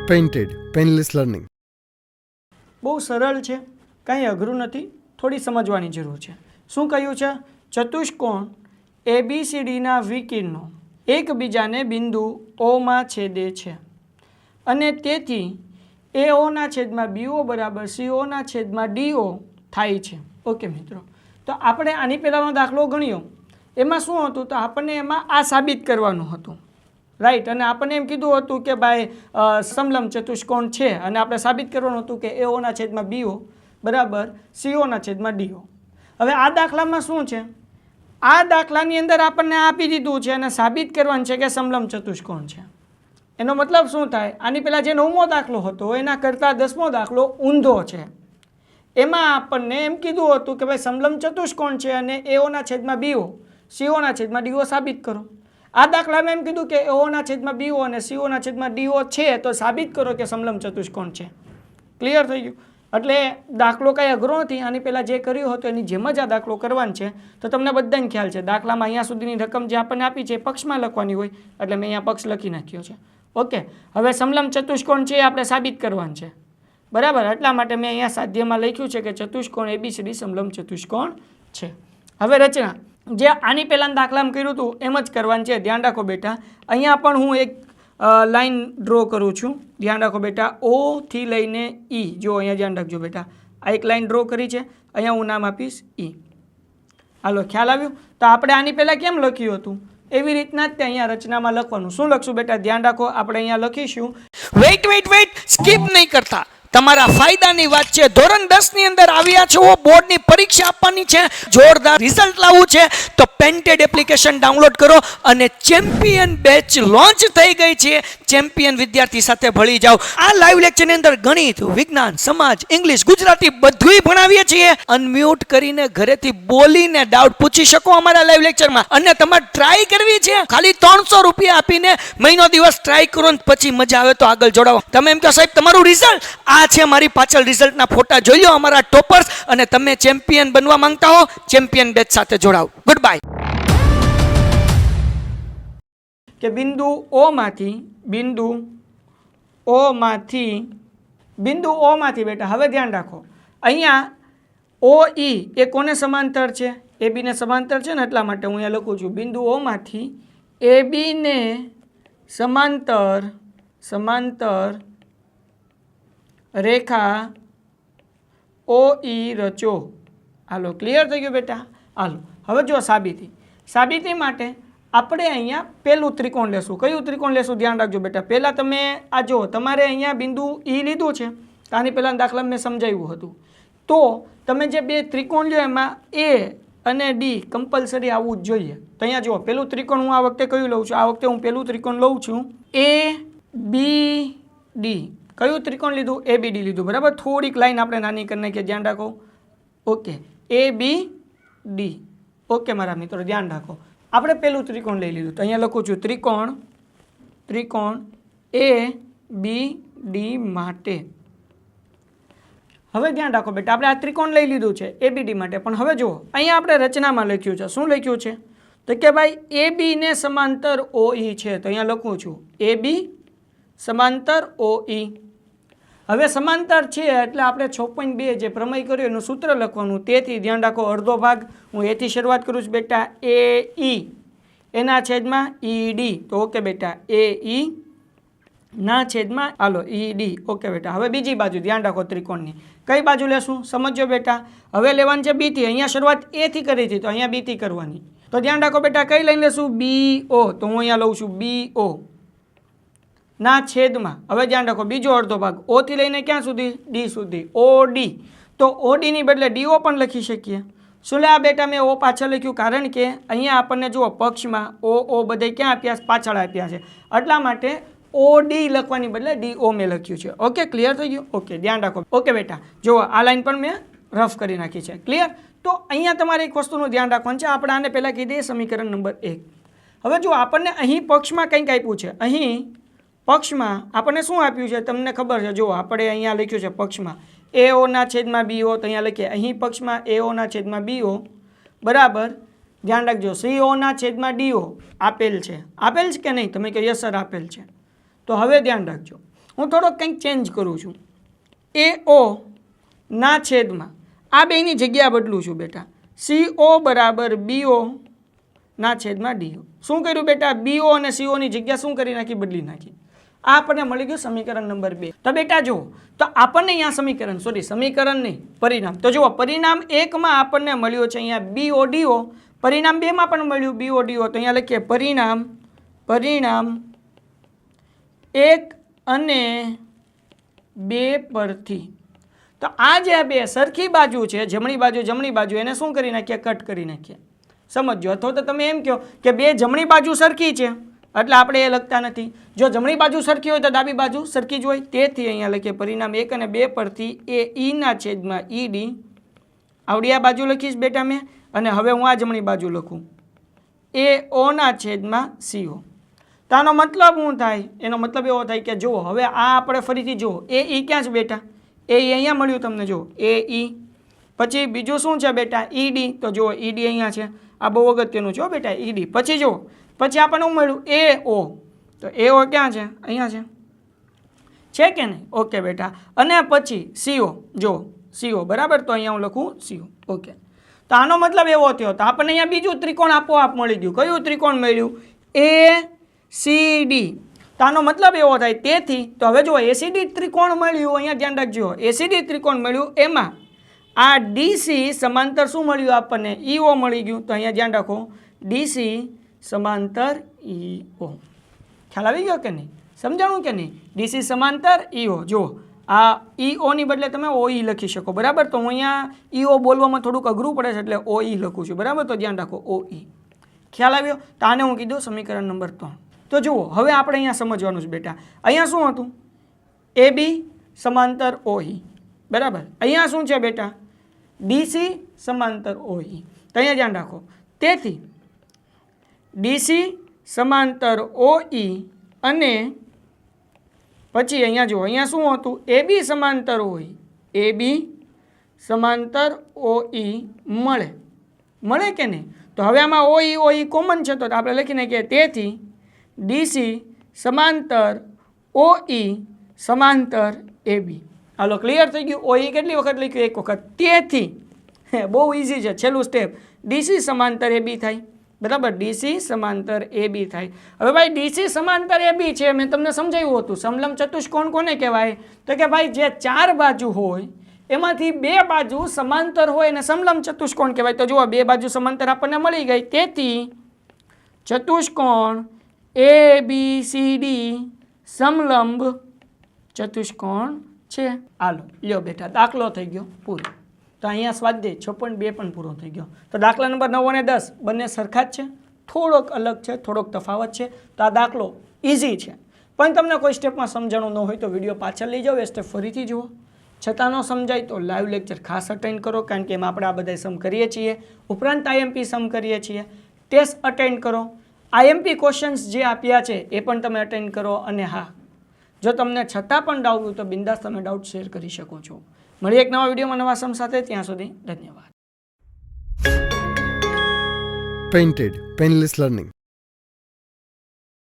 Painted painless learning બહુ સરળ છે, કાંઈ અઘરું નથી, થોડી સમજવાની જરૂર છે. શું કહ્યું છે? ચતુષ્કોણ ABCDના વિકર્ણો એકબીજાને બિંદુ ઓમાં છેદે છે અને તેથી AOના છેદમાં BO બરાબર COના છેદમાં DO થાય છે. ઓકે મિત્રો, તો આપણે આની પહેલાંનો દાખલો ગણ્યો, એમાં શું હતું? તો આપણને એમાં આ સાબિત કરવાનું હતું, રાઈટ. અને આપણને એમ કીધું હતું કે ભાઈ સમલંબ ચતુષ્કોણ છે અને આપણે સાબિત કરવાનું હતું કે AOના છેદમાં BO બરાબર COના છેદમાં DO. હવે આ દાખલામાં શું છે? આ દાખલાની અંદર આપણને આપી દીધું છે અને સાબિત કરવાનું છે કે સમલંબ ચતુષ્કોણ છે. એનો મતલબ શું થાય? આની પહેલાં જે 9મો દાખલો હતો એના કરતાં 10મો દાખલો ઊંધો છે. એમાં આપણને એમ કીધું હતું કે ભાઈ સમલંબ ચતુષ્કોણ છે અને AOના છેદમાં BO COના છેદમાં DO સાબિત કરો. આ દાખલામાં એમ કીધું કે AOના છેદમાં BO અને COના છેદમાં DO છે તો સાબિત કરો કે સમલંબ ચતુષ્કોણ છે. ક્લિયર થઈ ગયું? એટલે દાખલો કાંઈ અઘરો નથી. આની પહેલાં જે કર્યું હતું એની જેમ જ આ દાખલો કરવાનો છે. તો તમને બધાને ખ્યાલ છે, દાખલામાં અહીંયા સુધીની રકમ જે આપણને આપી છે એ પક્ષમાં લખવાની હોય, એટલે મેં અહીંયા પક્ષ લખી નાખ્યો છે. ઓકે, હવે સમલંબ ચતુષ્કોણ છે એ આપણે સાબિત કરવાનું છે, બરાબર. એટલા માટે મેં અહીંયા સાધ્યમાં લખ્યું છે કે ચતુષ્કોણ ABCD સમલંબ ચતુષ્કોણ છે. હવે રચના જે આની પહેલાં દાખલામાં કર્યું હતું એમ જ કરવાનું છે. ધ્યાન રાખો બેટા, અહીંયા પણ હું એક લાઈન ડ્રો કરું છું. ધ્યાન રાખો બેટા, O થી લઈને E. જો અહીંયા ધ્યાન રાખજો બેટા, આ એક લાઈન ડ્રો કરી છે, અહીંયા હું નામ આપીશ E. હાલો, ખ્યાલ આવ્યું? તો આપણે આની પહેલાં કેમ લખ્યું હતું એવી રીતના જ તે અહીંયા રચનામાં લખવાનું. શું લખશું બેટા? ધ્યાન રાખો, આપણે અહીંયા લખીશું. વેઇટ સ્કીપ નહીં કરતા, તમારા ફાયદાની વાત છે. ધોરણ 10 ની અંદર આવ્યા છો, બોર્ડની પરીક્ષા આપવાની છે, જોરદાર રિઝલ્ટ લાવવું છે, તો પેન્ટેડ એપ્લિકેશન ડાઉનલોડ કરો અને ચેમ્પિયન બેચ લોન્ચ થઈ ગઈ છે. ચેમ્પિયન વિદ્યાર્થી સાથે ભળી જાઓ. આ લાઈવ લેક્ચરની અંદર ગણિત, વિજ્ઞાન, સમાજ, ઇંગ્લિશ, ગુજરાતી બધુંય ભણાવીએ છીએ. અનમ્યુટ કરીને ઘરેથી બોલીને ડાઉટ પૂછી શકો અમારા લાઈવ લેક્ચરમાં. અને તમારે ટ્રાય કરવી છે, ખાલી 300 રૂપિયા આપીને મહિનો દિવસ ટ્રાય કરો ને પછી મજા આવે તો આગળ જોડાવો. તમે એમ કહો સાહેબ તમારું રિઝલ્ટ આ છે, મારી પાછળ રિઝલ્ટના ફોટા જોઈ લો અમારા ટોપર્સ, અને તમે ચેમ્પિયન બનવા માંગતા હો, ચેમ્પિયન બેચ સાથે જોડાઓ. Good bye. કે બિંદુ O માંથી બેટા, હવે ધ્યાન રાખો, અહીંયા OE એ કોને સમાંતર છે? AB ને સમાંતર છે ને, એટલા માટે હું અહીંયા લખું છું બિંદુ O માંથી AB ને સમાંતર રેખા OE રચો. હાલો, ક્લિયર થઈ ગયું બેટા? હાલો, હવે જો સાબિતી માટે આપણે અહીંયા પહેલું ત્રિકોણ લેશું. કયું ત્રિકોણ લેશું? ધ્યાન રાખજો બેટા. પહેલાં તમે આ જો, તમારે અહીંયા બિંદુ E લીધું છે, આની પહેલાં દાખલા મેં સમજાવ્યું હતું. તો તમે જે બે ત્રિકોણ લ્યો એમાં A અને D કમ્પલસરી આવવું જ જોઈએ. તો અહીંયા જુઓ, પહેલું ત્રિકોણ હું આ વખતે કયું લઉં છું? આ વખતે હું પહેલું ત્રિકોણ લઉં છું ABD. કયું ત્રિકોણ લીધું? ABD લીધું, બરાબર. થોડીક લાઈન આપણે નાની કરી નાખીએ, ધ્યાન રાખો. Okay, ABD. ઓકે મારા મિત્રો, ધ્યાન રાખો. આપણે પહેલું ત્રિકોણ લઈ લીધું, તો અહીંયા લખું છું ત્રિકોણ ABD માટે. હવે ધ્યાન રાખો બેટા, આપણે આ ત્રિકોણ લઈ લીધું છે ABD માટે, પણ હવે જુઓ અહીંયા આપણે રચનામાં લખ્યું છે. શું લખ્યું છે? તો કે ભાઈ AB ને સમાંતર OE છે, તો અહીંયા લખું છું AB સમાંતર OE. હવે સમાંતર છે એટલે આપણે 6.2 જે પ્રમેય કર્યો એનું સૂત્ર લખવાનું. તેથી ધ્યાન રાખો, અડધો ભાગ હું એથી શરૂઆત કરું છું બેટા, AE એના છેદમાં ED. તો ઓકે બેટા, AE ના છેદમાં હાલો ED. ઓકે બેટા, હવે બીજી બાજુ ધ્યાન રાખો, ત્રિકોણની કઈ બાજુ લેશું સમજો બેટા. હવે લેવાની છે B થી. અહીંયા શરૂઆત A થી કરી હતી તો અહીંયા B થી કરવાની. તો ધ્યાન રાખો બેટા, કઈ લઈને લેશું? BO. તો હું અહીંયા લઉં છું BO ના છેદમાં. હવે ધ્યાન રાખો, બીજો અડધો ભાગ O થી લઈને ક્યાં સુધી? D સુધી, OD. તો OD ની બદલે DO પણ લખી શકીએ. શું લે આ બેટા મેં O પાછળ લખ્યું? કારણ કે અહીંયા આપણને જુઓ પક્ષમાં O બધે ક્યાં આપ્યા? પાછળ આપ્યા છે, એટલા માટે OD લખવાની બદલે DO મેં લખ્યું છે. ઓકે, ક્લિયર થઈ ગયું? ઓકે, ધ્યાન રાખો. ઓકે બેટા, જુઓ આ લાઈન પણ મેં રફ કરી નાખી છે. ક્લિયર? તો અહીંયા તમારે એક વસ્તુનું ધ્યાન રાખવાનું છે. આપણે આને પહેલાં કીધી સમીકરણ નંબર 1. હવે જો આપણને અહીં પક્ષમાં કંઈક આપ્યું છે, અહીં પક્ષમાં આપણને શું આપ્યું છે તમને ખબર છે? જો આપણે અહીંયા લખ્યું છે પક્ષમાં AO ના છેદમાં BO, તો અહીંયા લખીએ અહીં પક્ષમાં AO ના છેદમાં BO બરાબર. ધ્યાન રાખજો, CO ના છેદમાં DO આપેલ છે. આપેલ છે કે નહીં? તમે કહો યસ સર આપેલ છે. તો હવે ધ્યાન રાખજો, હું થોડોક કંઈક ચેન્જ કરું છું. AO ના છેદમાં આ બેની જગ્યા બદલું છું બેટા. CO બરાબર BO ના છેદમાં DO. શું કર્યું બેટા? BO અને CO ની જગ્યા શું કરી નાખી? બદલી નાખી. આ આપણને મળી ગયું સમીકરણ નંબર 2. તો બેટા જુઓ, તો આપણને અહીંયા સમીકરણ નહીં, પરિણામ. તો જુઓ, પરિણામ 1 માં આપણને મળ્યું છે અહીંયા BODO, પરિણામ 2 માં પણ મળ્યું BODO. તો અહીંયા લખીએ પરિણામ 1 અને 2 પરથી. તો આ જે બે સરખી બાજુ છે, જમણી બાજુ, એને શું કરી નાખીએ? કટ કરી નાખીએ. સમજો. અથવા તો તમે એમ કહો કે બે જમણી બાજુ સરખી છે એટલે આપણે એ લખતા નથી. જો જમણી બાજુ સરખી હોય તો ડાબી બાજુ સરખી જ હોય. તેથી અહીંયા લખીએ પરિણામ 1 અને 2 પરથી AE ના છેદમાં ED. આવડી આ બાજુ લખીશ બેટા મેં. અને હવે હું આ જમણી બાજુ લખું AO ના છેદમાં CO. તો આનો મતલબ શું થાય? એનો મતલબ એવો થાય કે જુઓ, હવે આ આપણે ફરીથી જુઓ, AE ક્યાં છે બેટા? AE અહીંયા મળ્યું તમને. જુઓ AE, પછી બીજું શું છે બેટા? ED. તો જુઓ ED અહીંયા છે. આ બહુ અગત્યનું છે બેટા, ED. પછી જુઓ, પછી આપણને શું મળ્યું? AO. તો AO ક્યાં છે? અહીંયા છે કે નહીં? ઓકે બેટા. અને પછી CO. જો CO બરાબર. તો અહીંયા હું લખું CO. ઓકે. તો આનો મતલબ એવો થયો. તો આપણને અહીંયા બીજું ત્રિકોણ આપોઆપ મળી ગયું. કયું ત્રિકોણ મળ્યું? ACD. તો આનો મતલબ એવો થાય. તેથી તો હવે જો ACD ત્રિકોણ મળ્યું, અહીંયા ધ્યાન રાખજો, ACD ત્રિકોણ મળ્યું, એમાં આ DC સમાંતર શું મળ્યું આપણને? EO મળી ગયું. તો અહીંયા ધ્યાન રાખો, DC સમાંતર EO. ખ્યાલ આવી ગયો કે નહીં? સમજાણું કે નહીં? DC સમાંતર EO. જો આ EO ની બદલે તમે OE લખી શકો. બરાબર. તો હું અહીંયા EO બોલવામાં થોડુંક અઘરું પડે છે એટલે OE લખું છું. બરાબર. તો ધ્યાન રાખો, OE. ખ્યાલ આવ્યો? તો આને હું કીધું સમીકરણ નંબર 3. તો જુઓ, હવે આપણે અહીંયા સમજવાનું છે બેટા. અહીંયા શું હતું? AB સમાંતર OE. બરાબર. અહીંયા શું છે બેટા? DC સમાંતર OE. તો અહીંયા ધ્યાન રાખો. તેથી DC સમાંતર OE અને પછી અહીંયા જુઓ, અહીંયા શું હતું? AB સમાંતર OE. AB સમાંતર OE મળે કે નહીં? તો હવે આમાં OE કોમન છે. તો આપણે લખી નાખીએ તેથી DC સમાંતર OE સમાંતર AB. હાલો, ક્લિયર થઈ ગયું? OE કેટલી વખત લખ્યું? એક વખત. તેથી બહુ ઇઝી છે. છેલ્લું સ્ટેપ DC સમાંતર AB થાય. બરાબર. DC સમાંતર AB થાય. હવે ભાઈ DC સમાંતર AB છે, મેં તમને સમજાવ્યું હતું. સમલંબ ચતુષ્કોણ કોને કહેવાય? તો કે ભાઈ જે 4 બાજુ હોય એમાંથી 2 બાજુ સમાંતર હોય અને સમલંબ ચતુષ્કોણ કહેવાય. તો જુઓ, 2 બાજુ સમાંતર આપણને મળી ગઈ. તેથી ચતુષ્કોણ ABCD સમલંબ ચતુષ્કોણ છે. હાલો લ્યો બેટા, દાખલો થઈ ગયો પૂરો. તો અહીંયા સ્વાધ્યાય 6.2 પણ પૂરો થઈ ગયો. તો દાખલા નંબર 9 અને 10 બંને સરખા જ છે, થોડોક અલગ છે, થોડોક તફાવત છે. તો આ દાખલો ઇઝી છે, પણ તમને કોઈ સ્ટેપમાં સમજાણું ન હોય તો વિડીયો પાછળ લઈ જાઓ, એ સ્ટેપ ફરીથી જુઓ. છતાં ન સમજાય તો લાઈવ લેક્ચર ખાસ અટેન્ડ કરો, કારણ કે એમાં આપણે આ બધા સમ કરીએ છીએ. ઉપરાંત IMP સમ કરીએ છીએ. ટેસ્ટ અટેન્ડ કરો. IMP ક્વેશ્ચન્સ જે આપ્યા છે એ પણ તમે અટેન્ડ કરો. અને હા, જો તમને છતાં પણ ડાઉટ હોય તો બિંદાસ તમે ડાઉટ શેર કરી શકો છો. મળીએ એક નવા વિડીયોમાં નવા સમ સાથે. ત્યાં સુધી ધન્યવાદ. Painted Painless Learning.